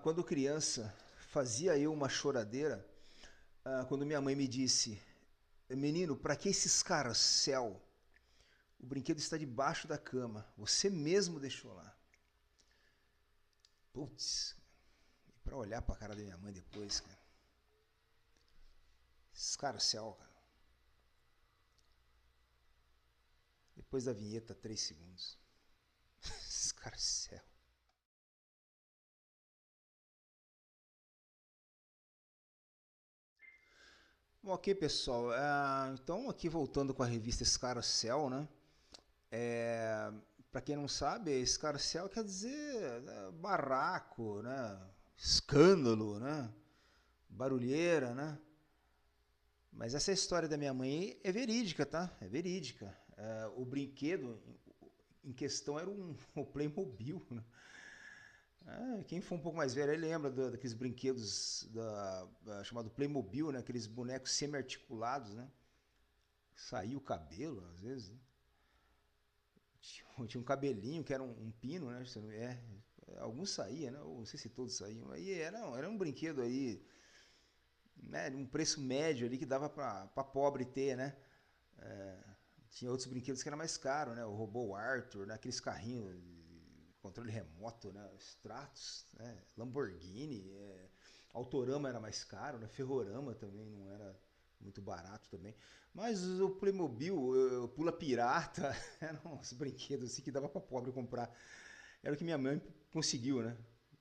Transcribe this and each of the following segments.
Quando criança, fazia eu uma choradeira quando minha mãe me disse: Menino, para que esse escarcéu? O brinquedo está debaixo da cama. Você mesmo deixou lá. Putz, e pra olhar pra cara da minha mãe depois, cara. Escarcéu, cara. Depois da vinheta, 3 segundos. Escarcéu. Bom, ok, pessoal. Então, aqui voltando com a revista Escarcéu, né? É, para quem não sabe, escarcéu quer dizer barraco, né? Escândalo, né? Barulheira, né? Mas essa história da minha mãe é verídica, tá? É verídica. O brinquedo em questão era o Playmobil, né? Quem for um pouco mais velho aí lembra daqueles brinquedos chamado Playmobil, né? Aqueles bonecos semi-articulados, né? Saía o cabelo, às vezes, né? Tinha um cabelinho que era um pino, né? Alguns saíam, né? Não sei se todos saíam. Aí era um brinquedo aí, né? Um preço médio ali que dava para pobre ter, né? É, tinha outros brinquedos que era mais caro, né? O robô Arthur, né? Aqueles carrinhos de controle remoto, né? Stratos, né? Lamborghini, Autorama era mais caro, né? Ferrorama também não era muito barato também. Mas o Playmobil, o Pula Pirata, eram uns brinquedos assim que dava para pobre comprar. Era o que minha mãe conseguiu, né?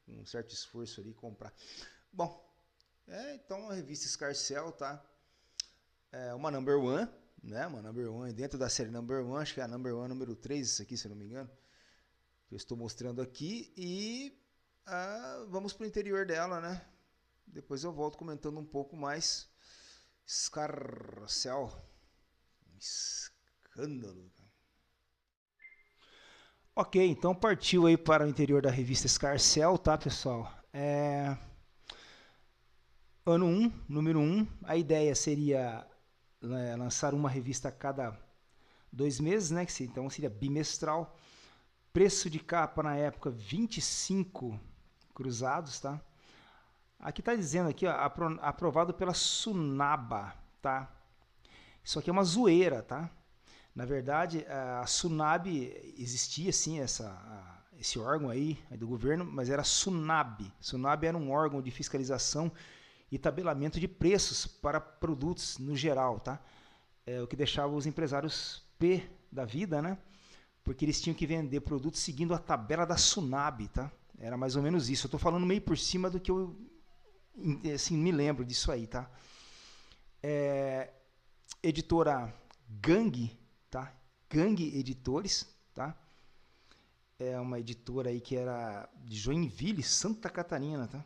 Com um certo esforço ali comprar. Bom, então a revista Scarcel, tá? É uma number one, né? Uma number one dentro da série number one, acho que é a number one número 3 isso aqui, se eu não me engano. Que eu estou mostrando aqui. E vamos pro interior dela, né? Depois eu volto comentando um pouco mais. Scarcel. Um escândalo. Ok, então partiu aí para o interior da revista Scarcel, tá, pessoal? Ano 1, número 1. A ideia seria lançar uma revista a cada 2 meses, né? Então seria bimestral. Preço de capa na época 25 cruzados, tá? Aqui está dizendo aqui, ó, aprovado pela Sunaba, tá? Isso aqui é uma zoeira, tá? Na verdade, a Sunab existia sim esse órgão aí do governo, mas era Sunab. Sunab era um órgão de fiscalização e tabelamento de preços para produtos no geral, tá? O que deixava os empresários P da vida, né? Porque eles tinham que vender produtos seguindo a tabela da Sunab, tá? Era mais ou menos isso. Eu estou falando meio por cima do que eu assim, me lembro disso aí, tá? Editora Gang, tá? Gang Editores, tá? É uma editora aí que era de Joinville, Santa Catarina, tá?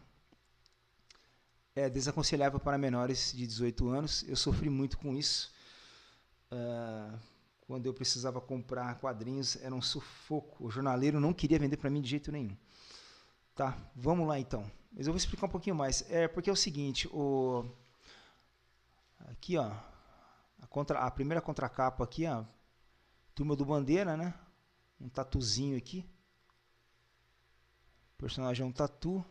É desaconselhável para menores de 18 anos. Eu sofri muito com isso. Quando eu precisava comprar quadrinhos, era um sufoco. O jornaleiro não queria vender para mim de jeito nenhum. Tá, vamos lá então. Mas eu vou explicar um pouquinho mais. Porque é o seguinte, aqui, ó, a primeira contracapa aqui, ó, Turma do Bandeira, né? Um tatuzinho aqui. O personagem é um tatu.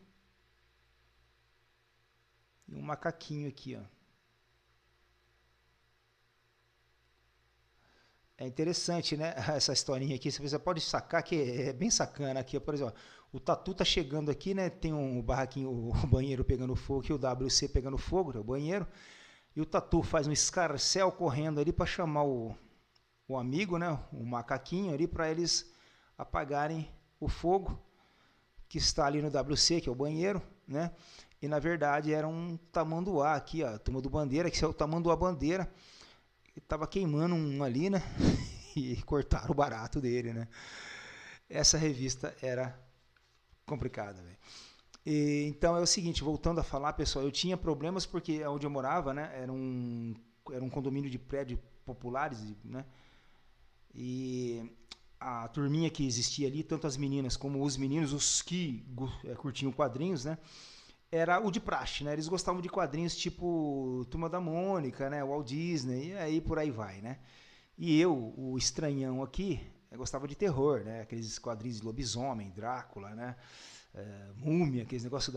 E um macaquinho aqui, ó. É interessante, né? Essa historinha aqui. Você pode sacar que é bem sacana aqui. Por exemplo, o Tatu tá chegando aqui, né? Tem um barraquinho, o banheiro pegando fogo aqui, o WC pegando fogo, é o banheiro. E o Tatu faz um escarcéu correndo ali para chamar o amigo, né? O macaquinho ali para eles apagarem o fogo que está ali no WC, que é o banheiro, né? E na verdade era um tamanduá aqui, ó, turma do Bandeira, que é o tamanduá bandeira. Tava queimando um ali, né? E cortaram o barato dele, né? Essa revista era complicada, velho. Então é o seguinte, voltando a falar, pessoal, eu tinha problemas porque onde eu morava, né, era um condomínio de prédios populares, né? E a turminha que existia ali, tanto as meninas como os meninos, os que curtiam quadrinhos, né? Era o de praxe, né? Eles gostavam de quadrinhos tipo Turma da Mônica, né? Walt Disney, e aí por aí vai, né? E eu, o estranhão aqui, eu gostava de terror, né? Aqueles quadrinhos de lobisomem, Drácula, né? Múmia, aqueles negócios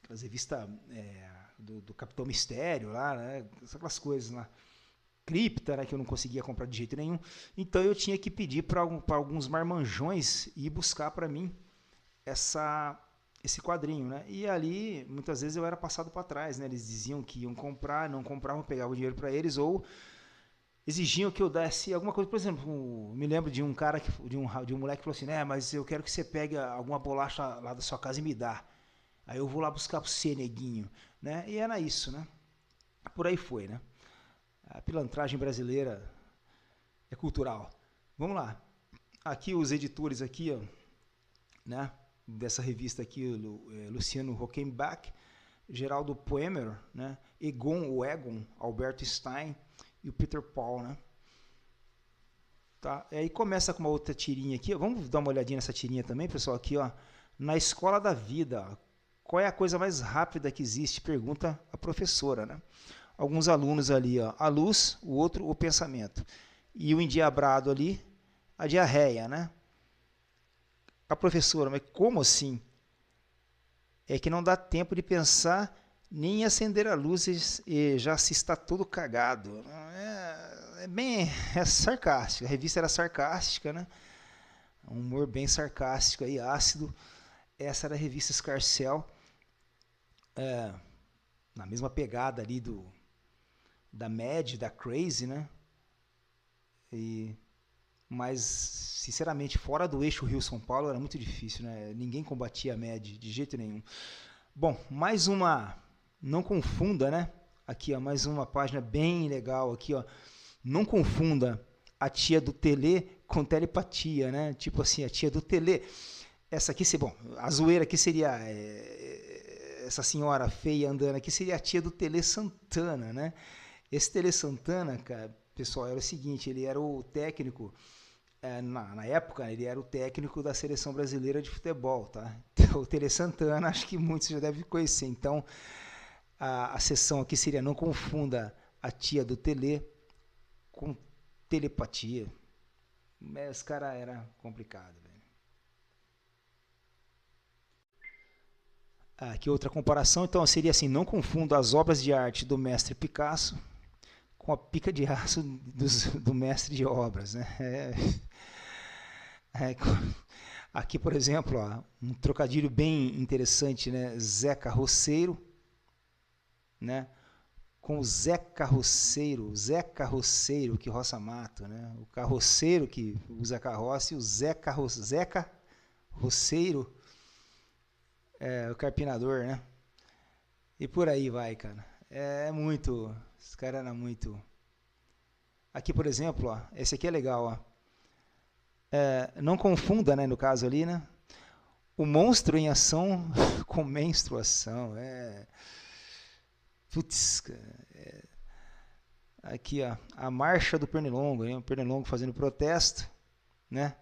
aquelas revistas do Capitão Mistério lá, né? Aquelas coisas lá. Cripta, né, que eu não conseguia comprar de jeito nenhum. Então eu tinha que pedir para alguns marmanjões ir buscar para mim esse quadrinho, né? E ali, muitas vezes eu era passado para trás, né? Eles diziam que iam comprar, não compravam, pegavam o dinheiro para eles, ou exigiam que eu desse alguma coisa. Por exemplo, me lembro de um cara, de um moleque que falou assim, mas eu quero que você pegue alguma bolacha lá da sua casa e me dá. Aí eu vou lá buscar para você, neguinho, né? E era isso, né? Por aí foi, né? A pilantragem brasileira é cultural. Vamos lá. Aqui os editores aqui, ó, né? Dessa revista aqui, Luciano Huckenbach, Geraldo Poemer, né? Egon, Alberto Stein e o Peter Paul, né? Tá? E aí começa com uma outra tirinha aqui. Vamos dar uma olhadinha nessa tirinha também, pessoal. Aqui, ó, na escola da vida. Qual é a coisa mais rápida que existe? Pergunta a professora, né? Alguns alunos ali, ó, a luz, o outro, o pensamento. E o endiabrado ali, a diarreia, né? A professora, mas como assim? É que não dá tempo de pensar nem acender a luz e já se está todo cagado. É sarcástico. A revista era sarcástica, né? Um humor bem sarcástico e ácido. Essa era a revista Escarcel, na mesma pegada ali da Mad, da Crazy, né? Mas, sinceramente, fora do eixo Rio-São Paulo era muito difícil, né? Ninguém combatia a Mad de jeito nenhum. Bom, mais uma, não confunda, né? Aqui, ó, mais uma página bem legal aqui, ó. Não confunda a tia do Tele com telepatia, né? Tipo assim, a tia do Tele. Essa aqui, bom, a zoeira aqui seria essa senhora feia andando aqui seria a tia do Tele Santana, né? Esse Tele Santana, cara, pessoal, era o seguinte, ele era o técnico, na época, ele era o técnico da seleção brasileira de futebol, tá? Então, o Tele Santana, acho que muitos já devem conhecer. Então, a sessão aqui seria, não confunda a tia do Tele com telepatia. Mas esse cara era complicado, velho. Aqui outra comparação, então seria assim, não confunda as obras de arte do mestre Picasso com a pica de aço do mestre de obras, né? Aqui, por exemplo, ó, um trocadilho bem interessante, né? Zé Carroceiro, né? Com o Zé Carroceiro que roça mato, né? O carroceiro que usa carroça e o Zeca Roceiro, o carpinador, né? E por aí vai, cara. Muito... Esse cara era muito... Aqui, por exemplo, ó, esse aqui é legal, ó. Não confunda, né, no caso ali, né? O monstro em ação com menstruação. Putz, cara. Aqui, ó, a marcha do Pernilongo, hein? O Pernilongo fazendo protesto, né?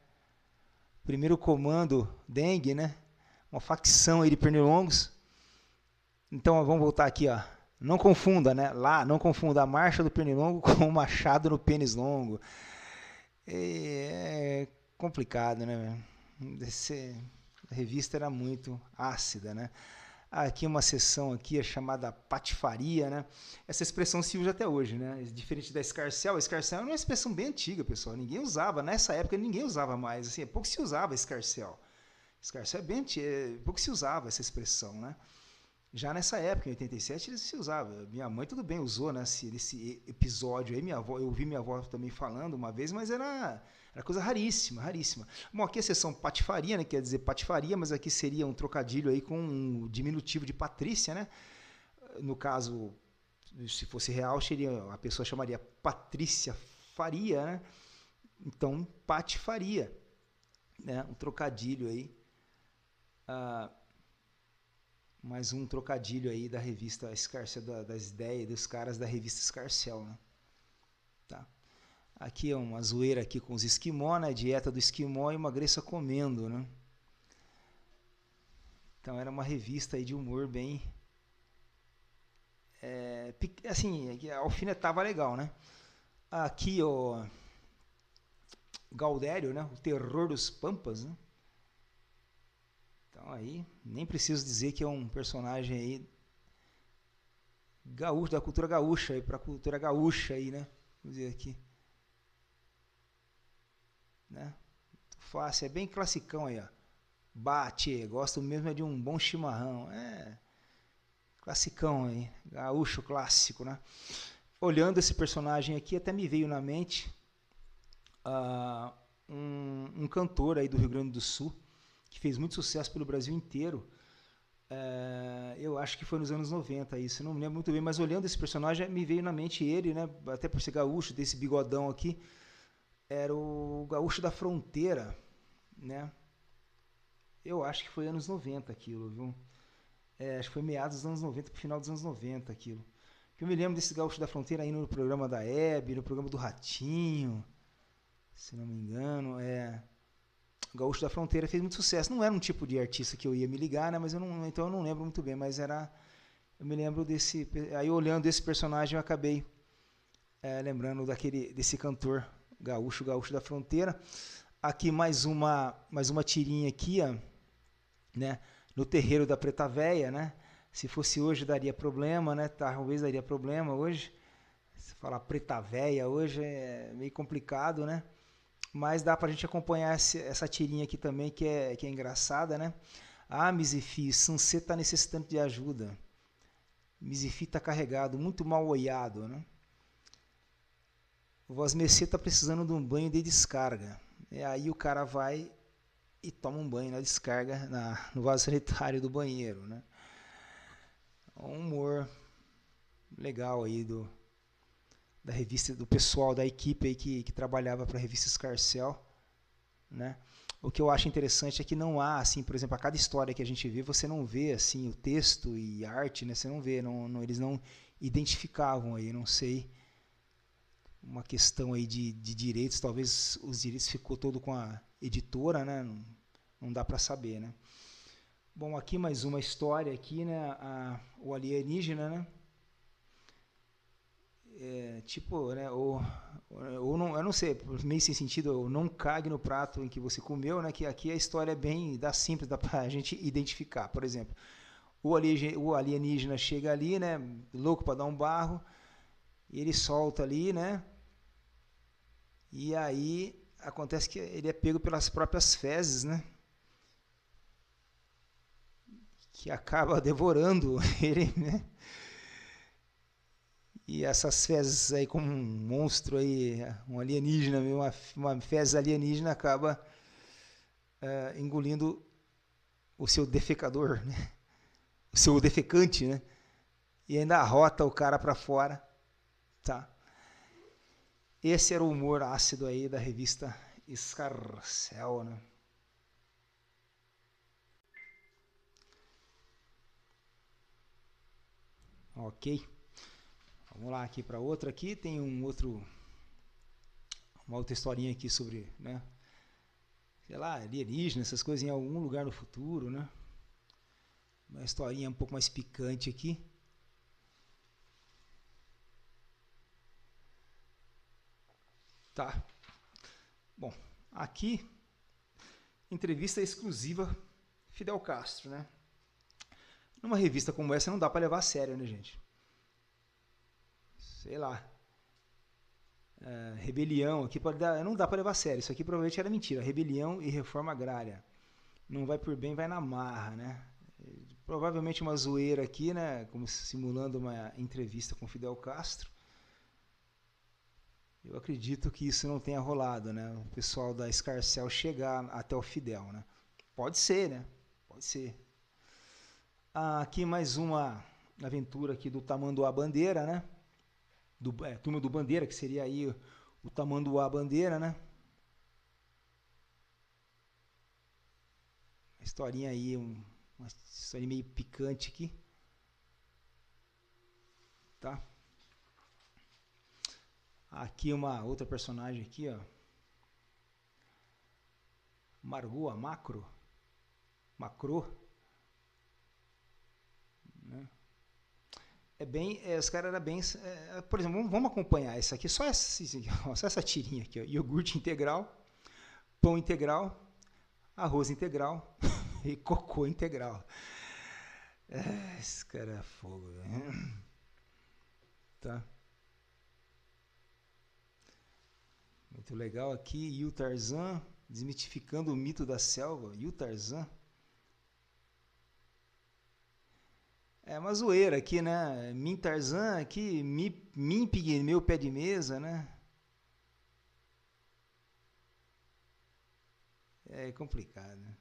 Primeiro comando dengue, né? Uma facção aí de pernilongos. Então, vamos voltar aqui, ó. Não confunda, né? Lá, não confunda a marcha do pernilongo com o machado no pênis longo. É complicado, né? A revista era muito ácida, né? Aqui uma seção aqui chamada patifaria, né? Essa expressão se usa até hoje, né? Diferente da escarcel. A escarcel é uma expressão bem antiga, pessoal. Ninguém usava, nessa época ninguém usava mais. Assim, pouco se usava escarcel. Escarcel pouco se usava essa expressão, né? Já nessa época, em 87, ele se usava. Minha mãe, tudo bem, usou, né, esse episódio aí. Eu ouvi minha avó também falando uma vez, mas era coisa raríssima, raríssima. Bom, aqui a seção patifaria, né, quer dizer patifaria, mas aqui seria um trocadilho aí com um diminutivo de Patrícia, né? No caso, se fosse real, a pessoa chamaria Patrícia Faria, né? Então, patifaria, né? Um trocadilho aí. Mais um trocadilho aí da revista Escarcel, das ideias dos caras da revista Escarcel, né? Tá. Aqui é uma zoeira aqui com os esquimó, né? Dieta do esquimó e uma greça comendo, né? Então era uma revista aí de humor bem... assim, alfinetava legal, né? Aqui, ó... Gaudério, né? O terror dos pampas, né? Então aí, nem preciso dizer que é um personagem aí gaúcho, da cultura gaúcha, aí pra cultura gaúcha aí, né? Vamos dizer aqui, né? Fácil, é bem classicão aí, ó. Bate, gosto mesmo é de um bom chimarrão. É, classicão aí, gaúcho clássico, né? Olhando esse personagem aqui, até me veio na mente um cantor aí do Rio Grande do Sul, que fez muito sucesso pelo Brasil inteiro. Eu acho que foi nos anos 90 isso, não me lembro muito bem, mas olhando esse personagem, me veio na mente ele, né? Até por ser gaúcho, desse bigodão aqui, era o Gaúcho da Fronteira, né? Eu acho que foi anos 90 aquilo, viu? Acho que foi meados dos anos 90 pro final dos anos 90 aquilo. Que eu me lembro desse Gaúcho da Fronteira aí no programa da Hebe, no programa do Ratinho, se não me engano. O Gaúcho da Fronteira fez muito sucesso. Não era um tipo de artista que eu ia me ligar, né? Mas então eu não lembro muito bem, mas era. Eu me lembro desse. Aí olhando esse personagem eu acabei lembrando desse cantor gaúcho da Fronteira. Aqui mais uma tirinha aqui, ó, né? No terreiro da Preta Véia, né? Se fosse hoje daria problema, né? Talvez daria problema hoje. Se falar Preta Véia hoje é meio complicado, né? Mas dá pra gente acompanhar essa tirinha aqui também, que é engraçada, né? Ah, Mizifi, Sansê tá necessitando de ajuda. Mizifi tá carregado, muito mal olhado, né? O Vosmecê tá precisando de um banho de descarga. E aí o cara vai e toma um banho na descarga, no vaso sanitário do banheiro, né? Um humor legal aí da revista, do pessoal da equipe aí que trabalhava para a revista Escarcel, né? O que eu acho interessante é que não há, assim, por exemplo, a cada história que a gente vê, você não vê assim o texto e a arte, né? Você não vê, eles não identificavam aí, não sei, uma questão aí de direitos, talvez os direitos ficou todo com a editora, né? Não dá para saber, né? Bom, aqui mais uma história aqui, né? O alienígena, né? Tipo, né? Ou não, eu não sei, meio sem sentido, ou não cague no prato em que você comeu, né? Que aqui a história é bem simples, dá pra gente identificar. Por exemplo, o alienígena chega ali, né? Louco para dar um barro, e ele solta ali, né? E aí acontece que ele é pego pelas próprias fezes, né? Que acaba devorando ele, né? E essas fezes aí, como um monstro aí, um alienígena, uma fezes alienígena acaba engolindo o seu defecador, né? O seu defecante, né? E ainda arrota o cara para fora, tá? Esse era o humor ácido aí da revista Escarcel, né? Ok. Vamos lá aqui para outra aqui, tem uma outra historinha aqui sobre, né? Sei lá, alienígena, essas coisas em algum lugar no futuro, né? Uma historinha um pouco mais picante aqui. Tá. Bom, aqui, entrevista exclusiva Fidel Castro, né? Numa revista como essa não dá para levar a sério, né, gente? Sei lá. Rebelião, aqui não dá para levar a sério. Isso aqui provavelmente era mentira. Rebelião e reforma agrária. Não vai por bem, vai na marra, né? Provavelmente uma zoeira aqui, né? Como simulando uma entrevista com Fidel Castro. Eu acredito que isso não tenha rolado, né? O pessoal da Escarcel chegar até o Fidel, né? Pode ser, né? Pode ser. Aqui mais uma aventura aqui do Tamanduá Bandeira, né? Turma do Bandeira, que seria aí o Tamanduá Bandeira, né? Uma historinha aí, uma historinha meio picante aqui. Tá? Aqui uma outra personagem aqui, ó. Margot, a Macro. Né? Os caras eram bem. Por exemplo, vamos acompanhar isso aqui, só essa tirinha aqui, ó. Iogurte integral, pão integral, arroz integral, E cocô integral. Esse cara é fogo, velho. Tá. Muito legal aqui, Yu Tarzan, desmitificando o mito da selva. Yu Tarzan. É uma zoeira aqui, né? Min Tarzan aqui, Min Pigmeu Pé de Mesa, né? É complicado, né?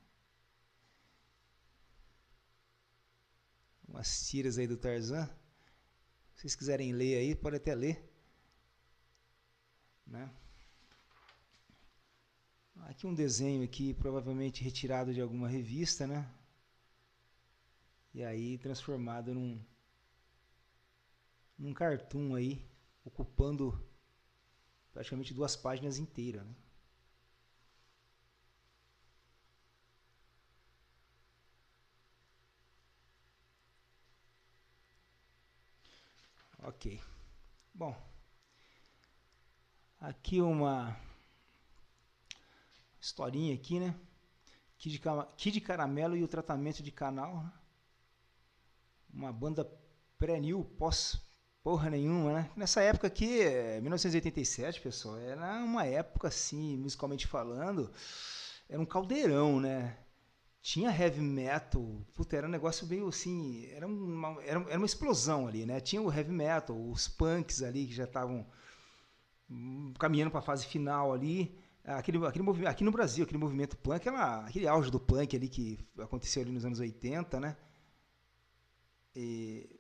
Umas tiras aí do Tarzan. Se vocês quiserem ler aí, pode até ler, né? Aqui um desenho aqui, provavelmente retirado de alguma revista, né? E aí transformado num cartoon aí, ocupando praticamente 2 páginas inteiras, né? Ok. Bom, aqui uma historinha aqui, né? Kid Caramelo e o tratamento de canal, né? Uma banda pré-new, pós porra nenhuma, né? Nessa época aqui, 1987, pessoal, era uma época assim, musicalmente falando, era um caldeirão, né? Tinha heavy metal, puta, era um negócio meio assim, era uma explosão ali, né? Tinha o heavy metal, os punks ali que já estavam caminhando para a fase final ali. Aqui no Brasil, aquele movimento punk, aquele auge do punk ali que aconteceu ali nos anos 80, né?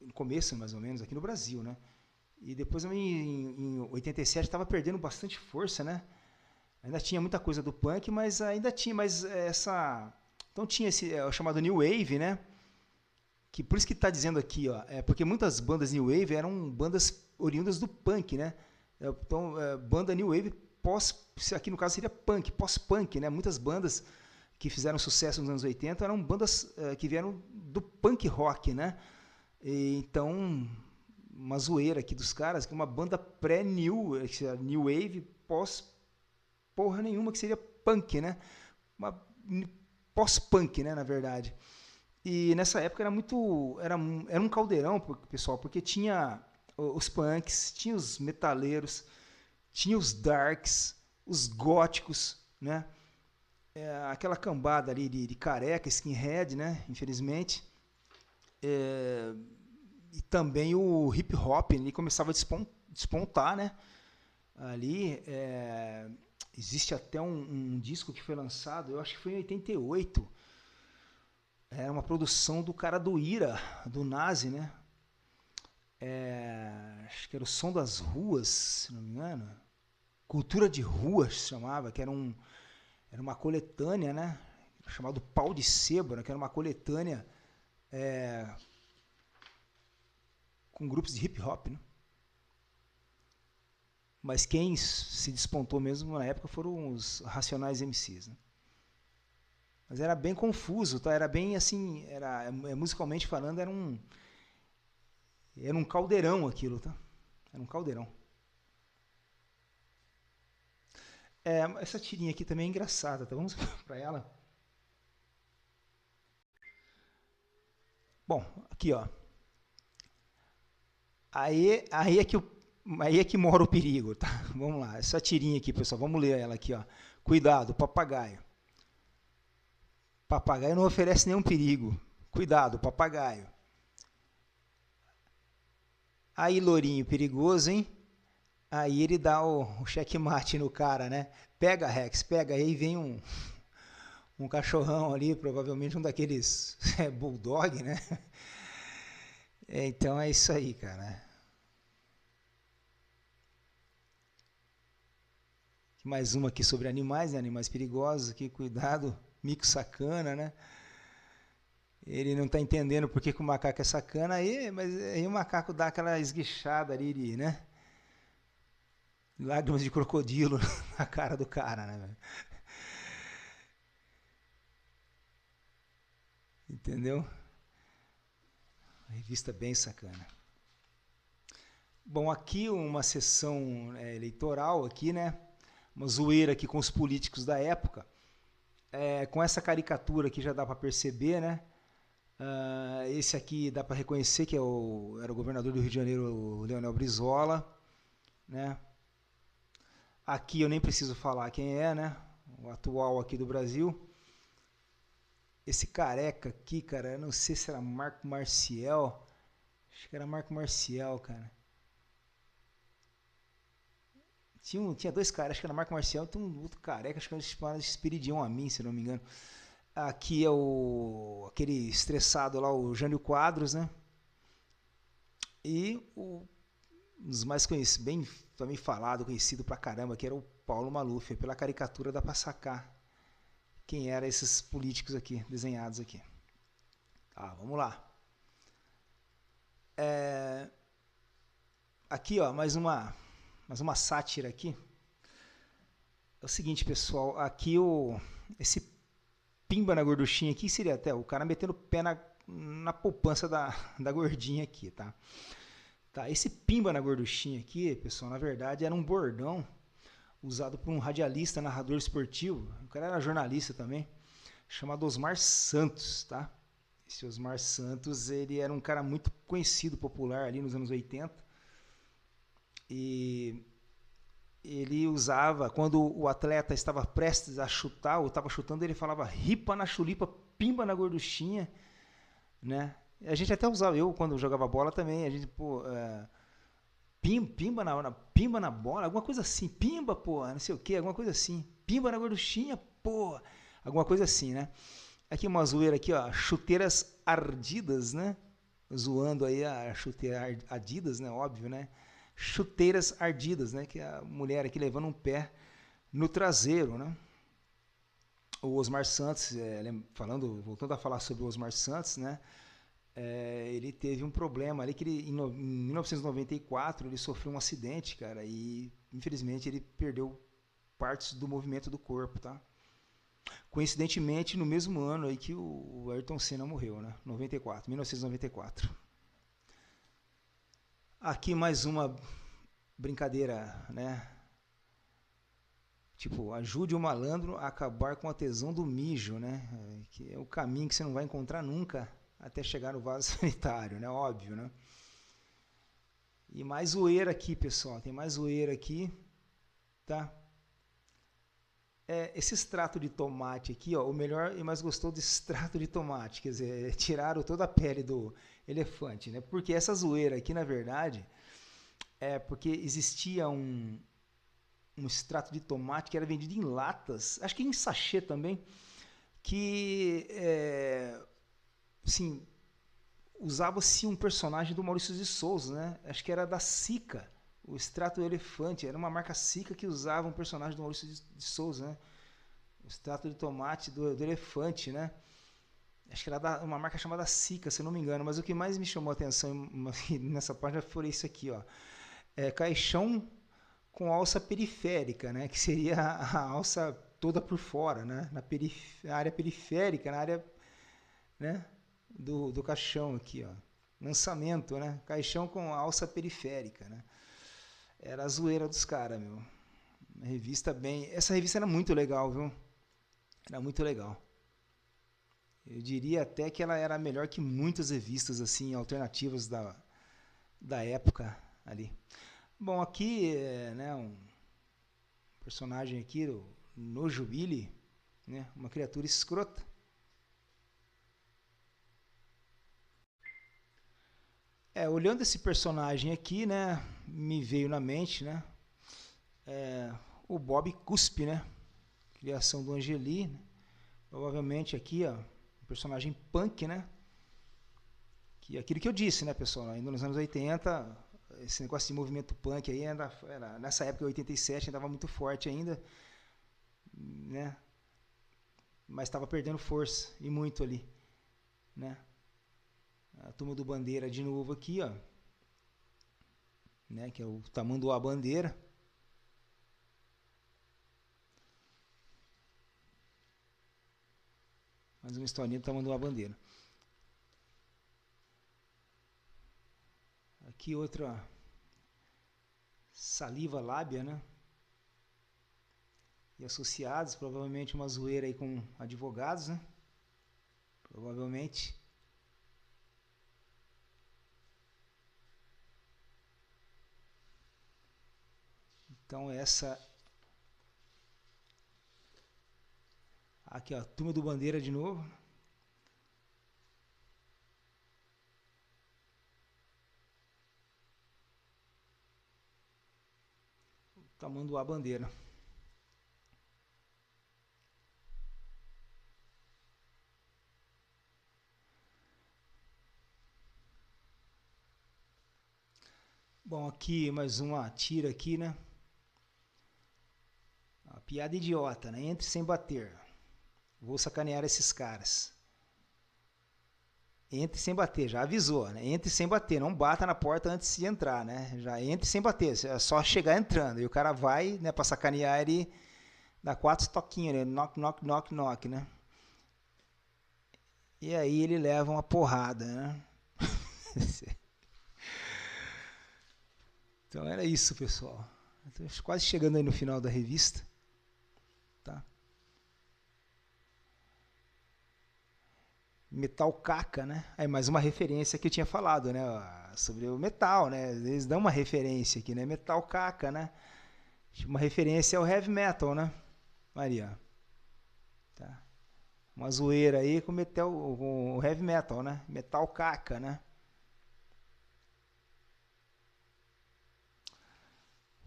No começo, mais ou menos, aqui no Brasil, né? E depois, em 87, estava perdendo bastante força, né? Ainda tinha muita coisa do punk, mas ainda tinha mais essa... Então tinha esse o chamado New Wave, né? Que por isso que está dizendo aqui, ó, porque muitas bandas New Wave eram bandas oriundas do punk, né? Então, banda New Wave aqui no caso seria punk, pós-punk, né? Muitas bandas que fizeram sucesso nos anos 80 eram bandas que vieram do punk rock, né? Então, uma zoeira aqui dos caras, que uma banda pré-new, New Wave, pós-porra nenhuma, que seria punk, né? Uma pós-punk, né, na verdade. E nessa época era um caldeirão, pessoal, porque tinha os punks, tinha os metaleiros, tinha os darks, os góticos, né? Aquela cambada ali de careca, skinhead, né? Infelizmente. E também o hip hop, ele começava a despontar, né? Ali existe até um disco que foi lançado, eu acho que foi em 88. Era uma produção do cara do Ira, do Nazi, né? Acho que era o Som das Ruas, se não me engano. Cultura de Rua se chamava, que era uma coletânea, né? Chamado Pau de Sebo, né? Que era uma coletânea com grupos de hip hop, né? Mas quem se despontou mesmo na época foram os Racionais MCs, né? Mas era bem confuso, tá? Era bem assim, musicalmente falando, era um caldeirão aquilo, tá? Era um caldeirão. Essa tirinha aqui também é engraçada, tá? Vamos para ela. Bom, aqui, ó. Aí é que mora o perigo, tá? Vamos lá, essa tirinha aqui, pessoal, vamos ler ela aqui, ó. Cuidado, papagaio. Papagaio não oferece nenhum perigo. Cuidado, papagaio. Aí, lourinho perigoso, hein? Aí ele dá o checkmate no cara, né? Pega, Rex, pega. Aí vem um cachorrão ali, provavelmente um daqueles bulldog, né? Então é isso aí, cara. Mais uma aqui sobre animais, né? Animais perigosos aqui, cuidado, mico sacana, né? Ele não está entendendo por que o macaco é sacana, mas aí o macaco dá aquela esguichada ali, né? Lágrimas de crocodilo na cara do cara, né? Entendeu? Revista bem sacana. Bom, aqui uma sessão eleitoral aqui, né? Uma zoeira aqui com os políticos da época. Com essa caricatura aqui já dá para perceber, né? Esse aqui dá para reconhecer que era o governador do Rio de Janeiro, o Leonel Brizola, né? Aqui eu nem preciso falar quem é, né? O atual aqui do Brasil. Esse careca aqui, cara, eu não sei se era Marco Marcial. Acho que era Marco Marcial, cara. Tinha dois caras, acho que era Marco Marcial, tem um outro careca, acho que era chamado Espiridião a mim, se não me engano. Aqui é aquele estressado lá, o Jânio Quadros, né? E um dos mais conhecidos, bem também falado, conhecido pra caramba, que era o Paulo Maluf. Pela caricatura dá pra sacar quem eram esses políticos aqui, desenhados aqui. Tá, vamos lá. Aqui, ó, mais uma sátira aqui. É o seguinte, pessoal, aqui esse pimba na gorduchinha aqui seria até o cara metendo o pé na poupança da gordinha aqui, tá? Tá, esse pimba na gorduchinha aqui, pessoal, na verdade era um bordão usado por um radialista, narrador esportivo, o cara era jornalista também, chamado Osmar Santos, tá? Esse Osmar Santos, ele era um cara muito conhecido, popular ali nos anos 80, e ele usava, quando o atleta estava prestes a chutar, ou estava chutando, ele falava ripa na chulipa, pimba na gorduchinha, né? A gente até usava, eu quando jogava bola também, a gente, pô, pimba na bola, alguma coisa assim, pimba, pô, não sei o que, alguma coisa assim, pimba na gorduchinha, pô, alguma coisa assim, né? Aqui uma zoeira aqui, ó, chuteiras ardidas, né? Zoando aí a chuteira Adidas, né? Óbvio, né? Chuteiras ardidas, né? Que é a mulher aqui levando um pé no traseiro, né? O Osmar Santos, voltando a falar sobre o Osmar Santos, né? Ele teve um problema ali que em 1994 ele sofreu um acidente, cara, e infelizmente ele perdeu partes do movimento do corpo, tá? Coincidentemente no mesmo ano aí que o Ayrton Senna morreu, né? 1994. Aqui mais uma brincadeira, né? Tipo, ajude o malandro a acabar com a tesão do mijo, né? Que é o caminho que você não vai encontrar nunca até chegar no vaso sanitário, né? Óbvio, né? E mais zoeira aqui, pessoal. Tem mais zoeira aqui, tá? Esse extrato de tomate aqui, ó, o melhor e mais gostoso de extrato de tomate, quer dizer, tiraram toda a pele do elefante, né? Porque essa zoeira aqui, na verdade, porque existia um extrato de tomate que era vendido em latas, acho que em sachê também, que, assim, usava-se um personagem do Maurício de Souza, né? Acho que era da Sica, o extrato do elefante, era uma marca Sica que usava um personagem do Maurício de Souza, né? O extrato de tomate do elefante, né? Acho que era uma marca chamada Sica, se eu não me engano, mas o que mais me chamou a atenção nessa página foi isso aqui, ó. Caixão com alça periférica, né? Que seria a alça toda por fora, né? Na área periférica, na área, né? Do caixão aqui, ó. Lançamento, né? Caixão com alça periférica, né? Era a zoeira dos caras, meu. Uma revista bem... Essa revista era muito legal, viu? Era muito legal. Eu diria até que ela era melhor que muitas revistas, assim, alternativas da época ali. Bom, aqui, né, um personagem aqui, o Nojo Billy, né, uma criatura escrota. Olhando esse personagem aqui, né, me veio na mente, né, o Bob Cuspe, né, criação do Angeli, né, provavelmente aqui, ó, um personagem punk, né, que aquilo que eu disse, né, pessoal, ainda nos anos 80, esse negócio de movimento punk aí era nessa época, 87, ainda estava muito forte ainda, né, mas estava perdendo força, e muito ali, né. A turma do Bandeira de novo aqui, ó, né, que é o Tamanduá Bandeira. Mais uma historinha do Tamanduá Bandeira. Aqui outra Saliva Lábia, né? e Associados, provavelmente uma zoeira aí com advogados, né? Provavelmente. Então essa aqui, ó, Turma do Bandeira de novo. Tamanduá Bandeira. Bom, aqui mais uma tira aqui, né? Uma piada idiota, né? Entre sem bater. Vou sacanear esses caras. Entre sem bater, já avisou, né? Entre sem bater, não bata na porta antes de entrar, né? Já entre sem bater, é só chegar entrando. E o cara vai, né, pra sacanear, ele dá 4 toquinhos, né? Knock, knock, knock, knock, né? E aí ele leva uma porrada, né? Então era isso, pessoal. Então, quase chegando aí no final da revista, tá? Metal Caca, né? Aí mais uma referência que eu tinha falado, né? Sobre o metal, né? Eles dão uma referência aqui, né? Metal Caca, né? Uma referência ao heavy metal, né? Maria, tá? Uma zoeira aí com o heavy metal, né? Metal Caca, né?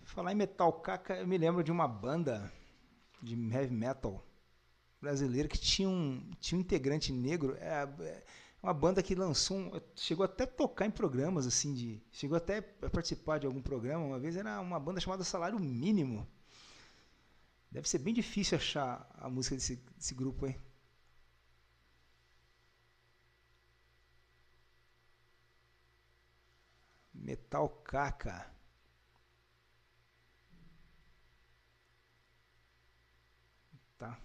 Falar em Metal Caca, eu me lembro de uma banda de heavy metal brasileira que tinha um integrante negro. É uma banda que chegou até a tocar em programas assim, chegou até a participar de algum programa uma vez. Era uma banda chamada Salário Mínimo. Deve ser bem difícil achar a música desse grupo aí. Metal Caca. Tá.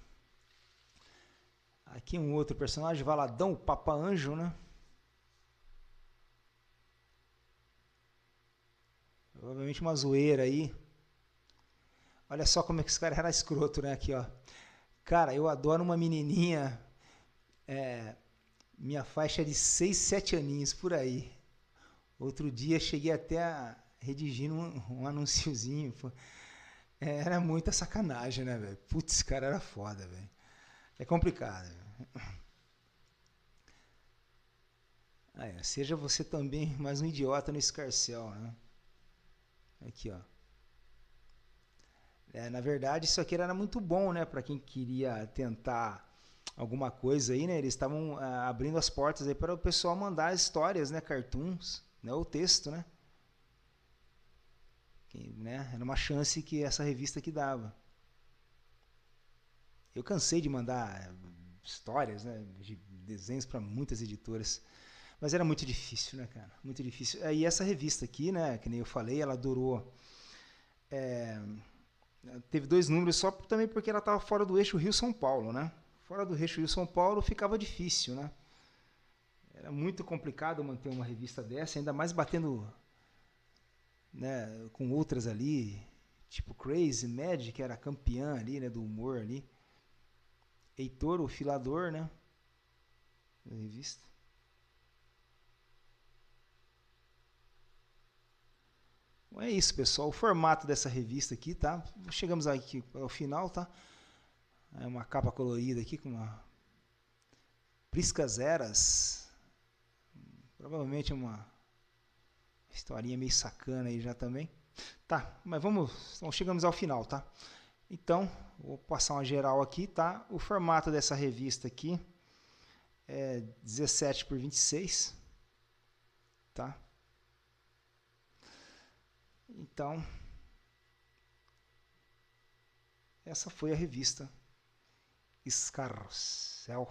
Aqui um outro personagem, Valadão, o Papa Anjo, né? Provavelmente uma zoeira aí. Olha só como é que esse cara era escroto, né? Aqui, ó. Cara, eu adoro uma menininha, minha faixa é de 6, 7 aninhos, por aí. Outro dia cheguei até a redigir um anunciozinho. Pô. Era muita sacanagem, né, velho? Putz, esse cara era foda, velho. É complicado. Seja você também mais um idiota no escarcel, né? Aqui, ó. Na verdade, isso aqui era muito bom, né? Para quem queria tentar alguma coisa aí, né? Eles estavam abrindo as portas aí para o pessoal mandar histórias, né? Cartoons, né? O texto, né? Né? Era uma chance que essa revista aqui dava. Eu cansei de mandar histórias, né? De desenhos para muitas editoras. Mas era muito difícil, né, cara? Muito difícil. E essa revista aqui, né? Que nem eu falei, ela durou... Teve 2 números só também porque ela estava fora do eixo Rio-São Paulo, né? Fora do eixo Rio-São Paulo ficava difícil, né? Era muito complicado manter uma revista dessa, ainda mais batendo, né, com outras ali, tipo Crazy, Mad, que era campeã ali, né, do humor ali. Heitor, o filador, né? Da revista. Bom, é isso, pessoal. O formato dessa revista aqui, tá? Chegamos aqui ao final, tá? É uma capa colorida aqui com uma Priscas Eras. Provavelmente uma historinha meio sacana aí já também. Tá, mas então chegamos ao final, tá? Então, vou passar uma geral aqui, tá? O formato dessa revista aqui é 17 por 26, tá? Então, essa foi a revista Escarcel.